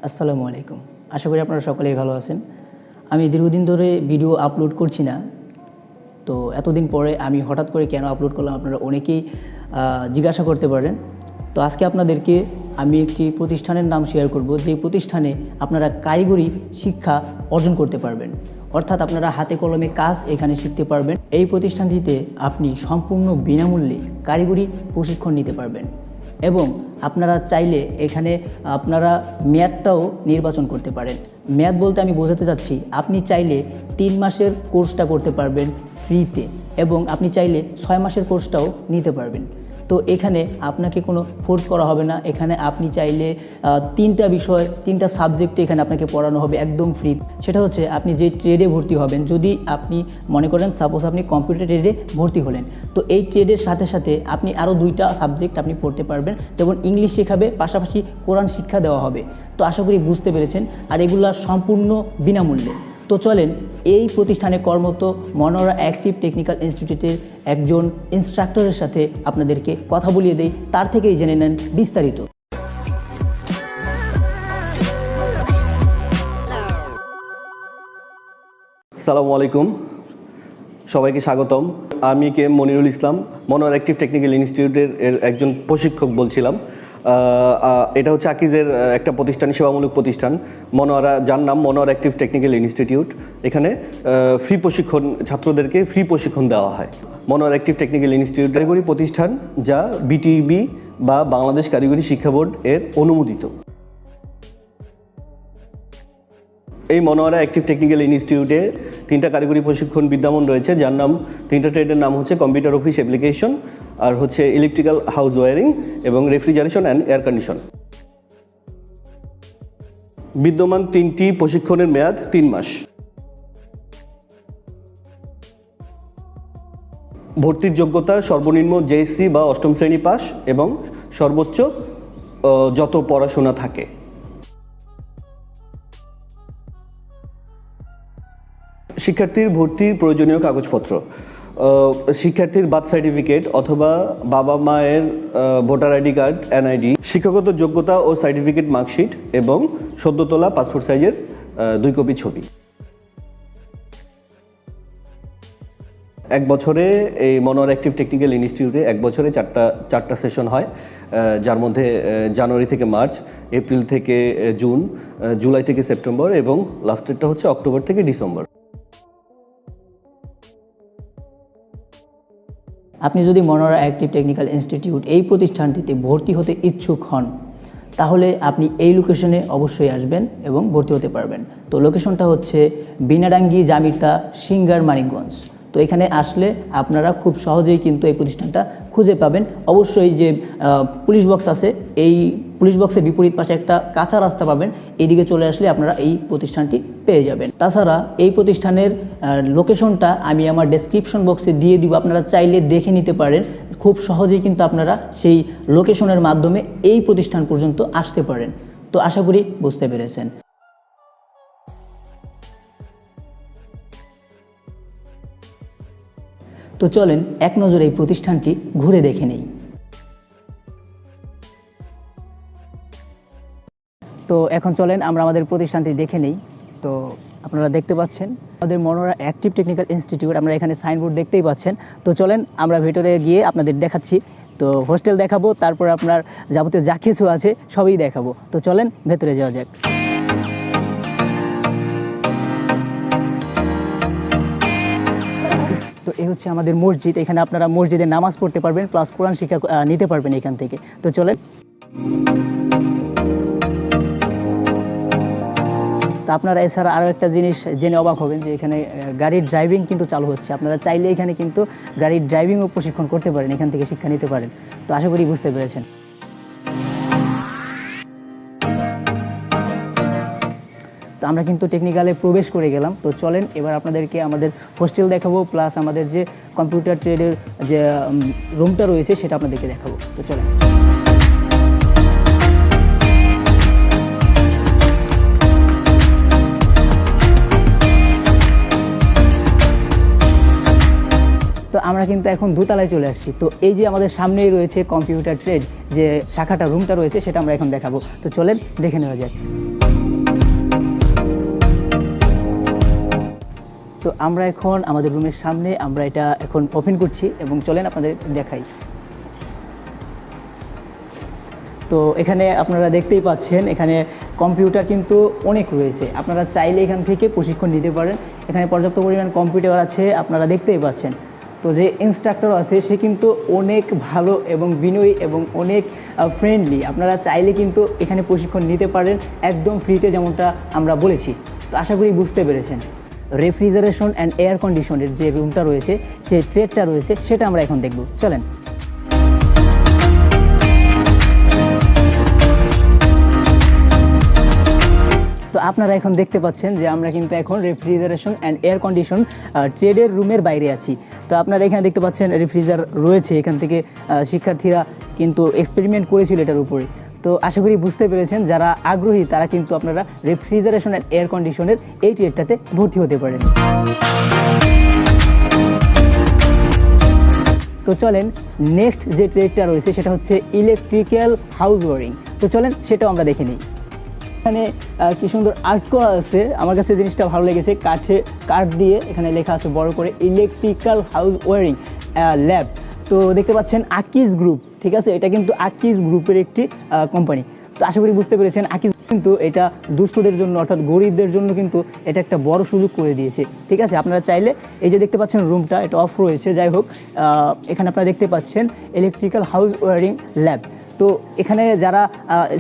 আসসালামু আলাইকুম। আশা করি আপনারা সকলেই ভালো আছেন। আমি দীর্ঘদিন ধরে ভিডিও আপলোড করছি না, তো এতদিন পরে আমি হঠাৎ করে কেন আপলোড করলাম আপনারা অনেকেই জিজ্ঞাসা করতে পারেন। তো আজকে আপনাদেরকে আমি একটি প্রতিষ্ঠানের নাম শেয়ার করব, যে প্রতিষ্ঠানে আপনারা কারিগরি শিক্ষা অর্জন করতে পারবেন, অর্থাৎ আপনারা হাতে কলমে কাজ এখানে শিখতে পারবেন। এই প্রতিষ্ঠানটিতে আপনি সম্পূর্ণ বিনামূল্যে কারিগরি প্রশিক্ষণ নিতে পারবেন এবং আপনারা চাইলে এখানে আপনারা ম্যাথটাও নির্বাচন করতে পারেন। ম্যাথ বলতে আমি বোঝাতে চাচ্ছি, আপনি চাইলে 3 মাসের কোর্সটা করতে পারবেন ফ্রিতে এবং আপনি চাইলে 6 মাসের কোর্সটাও নিতে পারবেন। তো এখানে আপনাকে কোনো ফোর্স করা হবে না। এখানে আপনি চাইলে 3টা বিষয় 3টা সাবজেক্টে এখানে আপনাকে পড়ানো হবে একদম ফ্রি। সেটা হচ্ছে আপনি যে ট্রেডে ভর্তি হবেন, যদি আপনি মনে করেন সাপোজ আপনি কম্পিউটার ট্রেডে ভর্তি হলেন, তো এই ট্রেডের সাথে সাথে আপনি আরও 2টা সাবজেক্ট আপনি পড়তে পারবেন, যেমন ইংলিশ শেখাবে, পাশাপাশি কোরআন শিক্ষা দেওয়া হবে। তো আশা করি বুঝতে পেরেছেন, আর এগুলো সম্পূর্ণ বিনামূল্যে। তো চলেন এই প্রতিষ্ঠানে কর্মরত মনোরা অ্যাক্টিভ টেকনিক্যাল ইনস্টিটিউটের একজন ইনস্ট্রাক্টরের সাথে আপনাদেরকে কথা বলিয়ে দেই, তার থেকেই জেনে নেন বিস্তারিত। আসসালামু আলাইকুম, সবাইকে স্বাগতম। আমি কে মনিরুল ইসলাম, মনোরা অ্যাক্টিভ টেকনিক্যাল ইনস্টিটিউটের একজন প্রশিক্ষক বলছিলাম। এটা হচ্ছে আকিজের একটা প্রতিষ্ঠান, সেবামূলক প্রতিষ্ঠান মনোয়ারা, যার নাম মনোরা অ্যাক্টিভ টেকনিক্যাল ইনস্টিটিউট। এখানে ফ্রি প্রশিক্ষণ, ছাত্রদেরকে ফ্রি প্রশিক্ষণ দেওয়া হয়। মনোরা অ্যাক্টিভ টেকনিক্যাল ইনস্টিটিউট কারিগরি প্রতিষ্ঠান, যা বিটিবি বা বাংলাদেশ কারিগরি শিক্ষা বোর্ড এর অনুমোদিত। এই মনোয়ারা অ্যাক্টিভ টেকনিক্যাল ইনস্টিটিউটে 3টা কারিগরি প্রশিক্ষণ বিদ্যমান রয়েছে, যার নাম 3টা ট্রেডের নাম হচ্ছে কম্পিউটার অফিস অ্যাপ্লিকেশন, আর হচ্ছে ইলেকট্রিক্যাল হাউস ওয়ারিং এবং রেফ্রিজারেশন অ্যান্ড এয়ার কন্ডিশন। বিদ্যমান 3টি প্রশিক্ষণের মেয়াদ 3 মাস। ভর্তির যোগ্যতা সর্বনিম্ন জেএসসি বা 8ম শ্রেণী পাস এবং সর্বোচ্চ যত পড়াশোনা থাকে। শিক্ষার্থীর ভর্তির প্রয়োজনীয় কাগজপত্র: শিক্ষার্থীর বার্থ সার্টিফিকেট অথবা বাবা মায়ের ভোটার আইডি কার্ড, এনআইডি, শিক্ষাগত যোগ্যতা ও সার্টিফিকেট, মার্কশিট এবং সদ্য তোলা পাসপোর্ট সাইজের 2 কপি ছবি। 1 বছরে এই মনোরা অ্যাক্টিভ টেকনিক্যাল ইনস্টিটিউটে 1 বছরে 4টা সেশন হয়, যার মধ্যে জানুয়ারি থেকে মার্চ, এপ্রিল থেকে জুন, জুলাই থেকে সেপ্টেম্বর এবং লাস্টেরটা হচ্ছে অক্টোবর থেকে ডিসেম্বর। আপনি যদি মনোরা অ্যাক্টিভ টেকনিক্যাল ইনস্টিটিউট এই প্রতিষ্ঠানটিতে ভর্তি হতে ইচ্ছুক হন, তাহলে আপনি এই লোকেশনে অবশ্যই আসবেন এবং ভর্তি হতে পারবেন। তো লোকেশনটা হচ্ছে বিনাডাঙ্গি, জামিরতা, সিঙ্গার, মানিকগঞ্জ। তো এখানে আসলে আপনারা খুব সহজেই কিন্তু এই প্রতিষ্ঠানটা খুঁজে পাবেন। অবশ্যই যে পুলিশ বক্স আছে, এই পুলিশ বক্সের বিপরীত পাশে একটা কাঁচা রাস্তা পাবেন, এইদিকে চলে আসলে আপনারা এই প্রতিষ্ঠানটি পেয়ে যাবেন। তাছাড়া এই প্রতিষ্ঠানের লোকেশনটা আমি আমার ডেসক্রিপশন বক্সে দিয়ে দিব, আপনারা চাইলে দেখে নিতে পারেন। খুব সহজেই কিন্তু আপনারা সেই লোকেশনের মাধ্যমে এই প্রতিষ্ঠান পর্যন্ত আসতে পারেন। তো আশা করি বুঝতে পেরেছেন। তো চলেন এক নজরে এই প্রতিষ্ঠানটি ঘুরে দেখে নেই। তো এখন চলেন আমরা আমাদের প্রতিষ্ঠানটি দেখে নেই। তো আপনারা দেখতে পাচ্ছেন আমাদের মনোরা অ্যাক্টিভ টেকনিক্যাল ইনস্টিটিউট, আমরা এখানে সাইনবোর্ড দেখতেই পাচ্ছেন। তো চলেন আমরা ভেতরে গিয়ে আপনাদের দেখাচ্ছি। তো হোস্টেল দেখাবো, তারপর আপনার যাবতীয় যা কিছু আছে সবই দেখাবো। তো চলেন ভেতরে যাওয়া যাক। তো এই হচ্ছে আমাদের মসজিদ, এখানে আপনারা মসজিদে নামাজ পড়তে পারবেন, প্লাস কোরআন শিক্ষা নিতে পারবেন এখান থেকে। তো চলেন। তো আপনারা এছাড়া আরও একটা জিনিস জেনে অবাক হবেন যে এখানে গাড়ির ড্রাইভিং কিন্তু চালু হচ্ছে। আপনারা চাইলে এখানে কিন্তু গাড়ির ড্রাইভিংও প্রশিক্ষণ করতে পারেন, এখান থেকে শিক্ষা নিতে পারেন। তো আশা করি বুঝতে পেরেছেন। তো আমরা কিন্তু টেকনিক্যালে প্রবেশ করে গেলাম। তো চলেন এবার আপনাদেরকে আমাদের হোস্টেল দেখাবো, প্লাস আমাদের যে কম্পিউটার ট্রেডের যে রুমটা রয়েছে সেটা আপনাদেরকে দেখাবো। তো চলেন। তো আমরা কিন্তু এখন দোতলায় চলে আসছি। তো এই যে আমাদের সামনেই রয়েছে কম্পিউটার ট্রেড যে শাখাটা রুমটা রয়েছে, সেটা আমরা এখন দেখাবো। তো চলেন দেখে নেওয়া যাক। তো আমরা এখন আমাদের রুমের সামনে আমরা এটা এখন ওপেন করছি এবং চলেন আপনাদের দেখাই। তো এখানে আপনারা দেখতেই পাচ্ছেন এখানে কম্পিউটার কিন্তু অনেক রয়েছে, আপনারা চাইলে এখান থেকে প্রশিক্ষণ নিতে পারেন। এখানে পর্যাপ্ত পরিমাণ কম্পিউটার আছে, আপনারা দেখতেই পাচ্ছেন। তো যে ইনস্ট্রাক্টর আছে সে কিন্তু অনেক ভালো এবং বিনয়ী এবং অনেক ফ্রেন্ডলি, আপনারা চাইলে কিন্তু এখানে প্রশিক্ষণ নিতে পারেন একদম ফ্রিতে, যেমনটা আমরা বলেছি। তো আশা করি বুঝতে পেরেছেন। রেফ্রিজারেশন অ্যান্ড এয়ার কন্ডিশনের যে রুমটা রয়েছে, যে ট্রেডটা রয়েছে, সেটা আমরা এখন দেখব, চলেন। তো আপনারা এখন দেখতে পাচ্ছেন যে আমরা কিন্তু এখন রেফ্রিজারেশন অ্যান্ড এয়ার কন্ডিশন ট্রেডের রুমের বাইরে আছি। তো আপনারা এখানে দেখতে পাচ্ছেন রেফ্রিজার রয়েছে, এখান থেকে শিক্ষার্থীরা কিন্তু এক্সপেরিমেন্ট করেছিল এটার উপরে। তো আশা করি বুঝতে পেরেছেন, যারা আগ্রহী তারা কিন্তু আপনারা রেফ্রিজারেশন অ্যান্ড এয়ার কন্ডিশনের এই ট্রেডটাতে ভর্তি হতে পারেন। তো চলেন নেক্সট যে ট্রেডটা রয়েছে সেটা হচ্ছে ইলেকট্রিক্যাল হাউস ওয়ারিং। তো চলেন সেটাও আমরা দেখে নিই। এখানে কি সুন্দর আর্ট করা আছে, আমার কাছে জিনিসটা ভালো লেগেছে। কাঠ দিয়ে এখানে লেখা আছে বড় করে ইলেকট্রিক্যাল হাউস ওয়ারিং ল্যাব। তো দেখতে পাচ্ছেন আকিজ গ্রুপ, ঠিক আছে, এটা কিন্তু আকিজ গ্রুপের একটি কোম্পানি। তো আশা করি বুঝতে পেরেছেন, আকিজ কিন্তু এটা দুস্থদের জন্য অর্থাৎ গরিবদের জন্য কিন্তু এটা একটা বড় সুযোগ করে দিয়েছে, ঠিক আছে। আপনারা চাইলে এই যে দেখতে পাচ্ছেন রুমটা, এটা অফ রয়েছে, যাই হোক এখানে আপনারা দেখতে পাচ্ছেন ইলেকট্রিক্যাল হাউস ওয়ারিং ল্যাব। তো এখানে যারা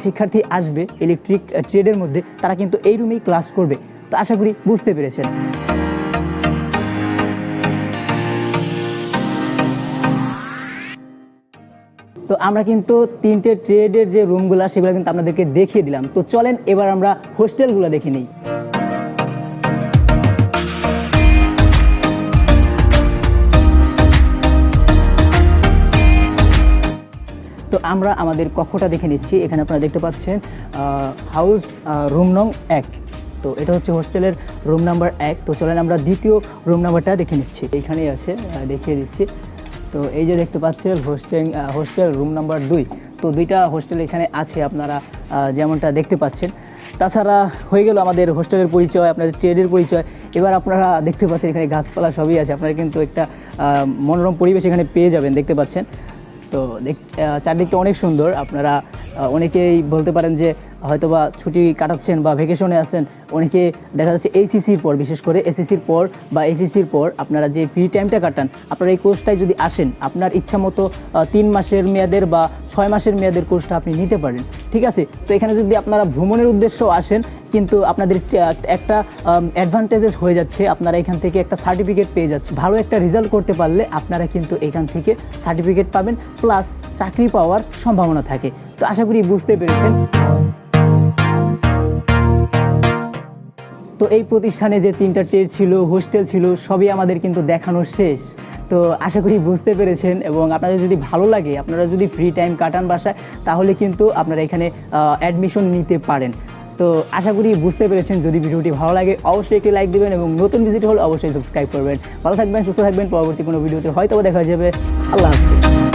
শিক্ষার্থী আসবে ইলেকট্রিক ট্রেডের মধ্যে, তারা কিন্তু এই রুমেই ক্লাস করবে। তো আশা করি বুঝতে পেরেছেন। তো আমরা কিন্তু তিনটে ট্রেডের যে রুমগুলো সেগুলো কিন্তু আপনাদেরকে দেখিয়ে দিলাম। তো চলেন এবার আমরা হোস্টেলগুলো দেখে নিই। তো আমরা আমাদের কক্ষটা দেখে নিচ্ছি। এখানে আপনারা দেখতে পাচ্ছেন হাউস রুম নং 1। তো এটা হচ্ছে হোস্টেলের রুম নাম্বার 1। তো চলেন আমরা দ্বিতীয় রুম নাম্বারটা দেখে নিচ্ছি, এইখানেই আছে, দেখিয়ে দিচ্ছি। তো এই যে দেখতে পাচ্ছেন হোস্টেল রুম নাম্বার 2। তো দুইটা হোস্টেল এখানে আছে, আপনারা যেমনটা দেখতে পাচ্ছেন। তাছাড়া হয়ে গেল আমাদের হোস্টেলের পরিচয়, আপনাদের ট্রেডের পরিচয়। এবার আপনারা দেখতে পাচ্ছেন এখানে গাছপালা সবই আছে, আপনারা কিন্তু একটা মনোরম পরিবেশ এখানে পেয়ে যাবেন, দেখতে পাচ্ছেন। তো চারদিকটা অনেক সুন্দর। আপনারা অনেকেই বলতে পারেন যে হয়তোবা ছুটি কাটাচ্ছেন বা ভ্যাকেশনে আছেন, অনেকে দেখা যাচ্ছে এইচএসসির পর, বিশেষ করে এসএসসির পর বা এইচএসসির পর আপনারা যে ফ্রি টাইমটা কাটান, আপনারা এই কোর্সটায় যদি আসেন, আপনার ইচ্ছা মতো 3 মাসের মেয়াদের বা 6 মাসের মেয়াদের কোর্সটা আপনি নিতে পারেন, ঠিক আছে। তো এখানে যদি আপনারা ভ্রমণের উদ্দেশ্যেও আসেন, কিন্তু আপনাদের একটা অ্যাডভান্টেজেস হয়ে যাচ্ছে, আপনারা এখান থেকে একটা সার্টিফিকেট পেয়ে যাচ্ছে। ভালো একটা রেজাল্ট করতে পারলে আপনারা কিন্তু এখান থেকে সার্টিফিকেট পাবেন, প্লাস চাকরি পাওয়ার সম্ভাবনা থাকে। তো আশা করি বুঝতে পেরেছেন। তো এই প্রতিষ্ঠানে যে 3টা ট্রেড ছিল, হোস্টেল ছিল, সবই আমাদের কিন্তু দেখানো শেষ। তো আশা করি বুঝতে পেরেছেন, এবং আপনাদের যদি ভালো লাগে, আপনারা যদি ফ্রি টাইম কাটান বাসায়, তাহলে কিন্তু আপনারা এখানে অ্যাডমিশন নিতে পারেন। তো আশা করি বুঝতে পেরেছেন। যদি ভিডিওটি ভালো লাগে অবশ্যই একটি লাইক দেবেন, এবং নতুন ভিজিট হলে অবশ্যই সাবস্ক্রাইব করবেন। ভালো থাকবেন, সুস্থ থাকবেন। পরবর্তী কোনো ভিডিওতে হয়তো দেখা যাবে। আল্লাহ হাফেজ।